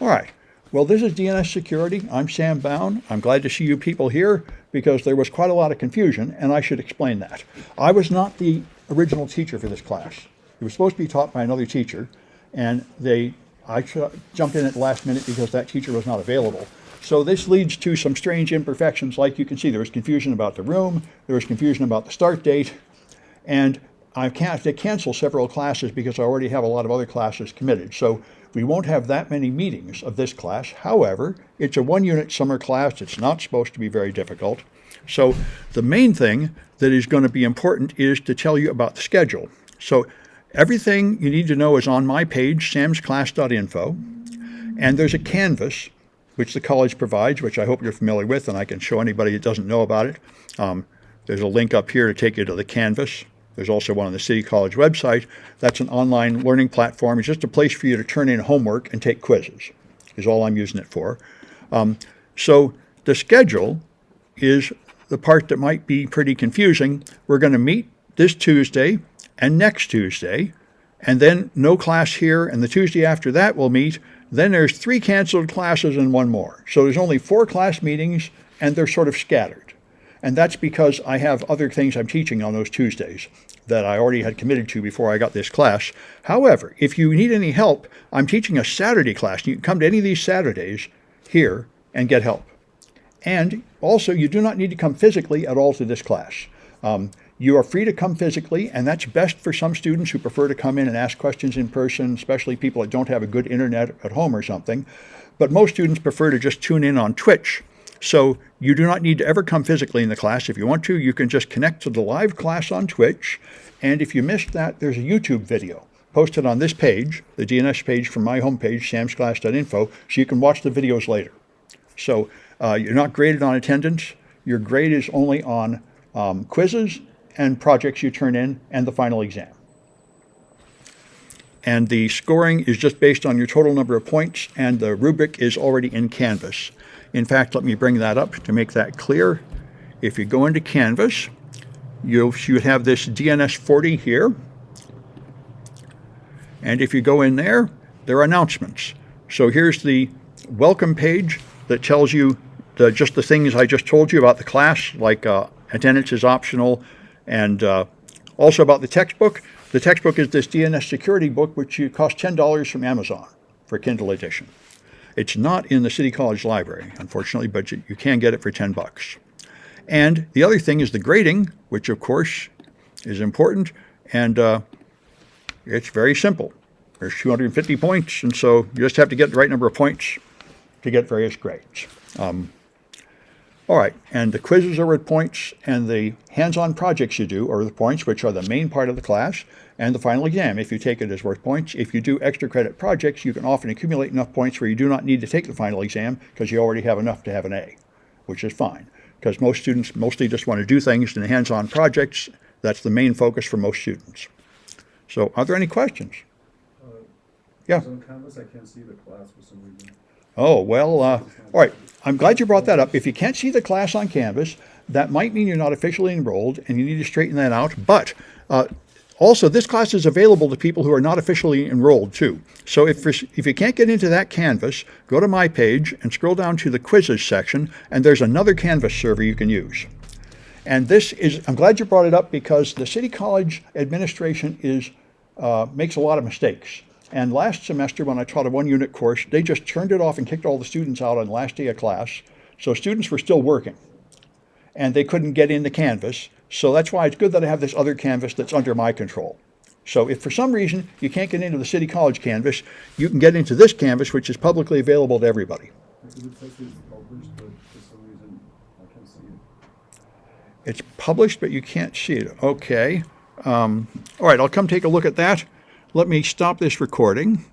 All right. Well, this is DNS Security. I'm Sam Bound. I'm glad to see you people here because there was quite a lot of confusion, and I should explain that. I was not the original teacher for this class. It was supposed to be taught by another teacher, and I jumped in at the last minute because that teacher was not available. So this leads to some strange imperfections. Like you can see, there was confusion about the room, there was confusion about the start date, and I had to cancel several classes because I already have a lot of other classes committed. So we won't have that many meetings of this class. However, it's a one-unit summer class. It's not supposed to be very difficult. So the main thing that is going to be important is to tell you about the schedule. So everything you need to know is on my page, samsclass.info, and there's a Canvas, which the college provides, which I hope you're familiar with, and I can show anybody that doesn't know about it. There's a link up here to take you to the Canvas. There's also one on the City College website. That's an online learning platform. It's just a place for you to turn in homework and take quizzes, is all I'm using it for. So the schedule is the part that might be pretty confusing. We're going to meet this Tuesday and next Tuesday, and then no class here, and the Tuesday after that we'll meet. Then there's 3 canceled classes and 1 more. So there's only 4 class meetings, and they're sort of scattered. And that's because I have other things I'm teaching on those Tuesdays that I already had committed to before I got this class. However, if you need any help, I'm teaching a Saturday class. You can come to any of these Saturdays here and get help. And also, you do not need to come physically at all to this class. You are free to come physically, and that's best for some students who prefer to come in and ask questions in person, especially people that don't have a good internet at home or something. But most students prefer to just tune in on Twitch. So you do not need to ever come physically in the class. If you want to, you can just connect to the live class on Twitch. And if you missed that, there's a YouTube video posted on this page, the DNS page from my homepage, samsclass.info, so you can watch the videos later. So you're not graded on attendance. Your grade is only on quizzes and projects you turn in and the final exam. And the scoring is just based on your total number of points, and the rubric is already in Canvas. In fact, let me bring that up to make that clear. If you go into Canvas, you should have this DNS 40 here. And if you go in there, there are announcements. So here's the welcome page that tells you just the things I just told you about the class, like attendance is optional, and also about the textbook. The textbook is this DNS Security book, which costs $10 from Amazon for Kindle edition. It's not in the City College library, unfortunately, but you can get it for $10. And the other thing is the grading, which of course is important, and it's very simple. There's 250 points, and so you just have to get the right number of points to get various grades. All right, and the quizzes are worth points, and the hands-on projects you do are the points, which are the main part of the class, and the final exam, if you take it, is worth points. If you do extra credit projects, you can often accumulate enough points where you do not need to take the final exam because you already have enough to have an A, which is fine, because most students mostly just want to do things in the hands-on projects. That's the main focus for most students. So are there any questions? Yeah. On Canvas, I can't see the class for some reason. Oh, well, all right. I'm glad you brought that up. If you can't see the class on Canvas, that might mean you're not officially enrolled, and you need to straighten that out. But also, this class is available to people who are not officially enrolled, too. So if you can't get into that Canvas, go to my page and scroll down to the quizzes section, and there's another Canvas server you can use. And this is, I'm glad you brought it up because the City College administration makes a lot of mistakes. And last semester, when I taught a one-unit course, they just turned it off and kicked all the students out on the last day of class. So students were still working, and they couldn't get into Canvas. So that's why it's good that I have this other Canvas that's under my control. So if for some reason you can't get into the City College Canvas, you can get into this Canvas, which is publicly available to everybody. It says it's published, but for some reason I can't see it. It's published, but you can't see it. Okay. All right, I'll come take a look at that. Let me stop this recording.